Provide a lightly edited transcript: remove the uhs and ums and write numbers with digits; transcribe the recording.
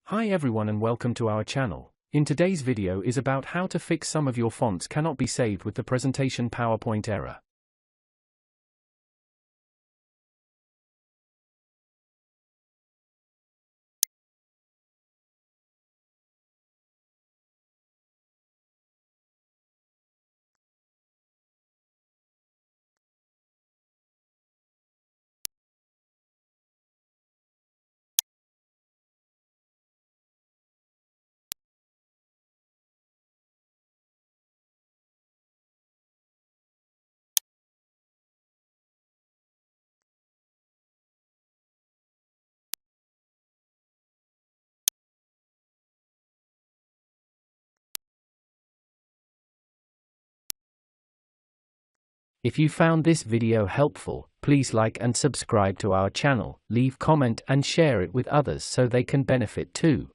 Hi everyone and welcome to our channel. In today's video is about how to fix some of your fonts cannot be saved with the presentation PowerPoint error. If you found this video helpful, please like and subscribe to our channel, leave comment and share it with others so they can benefit too.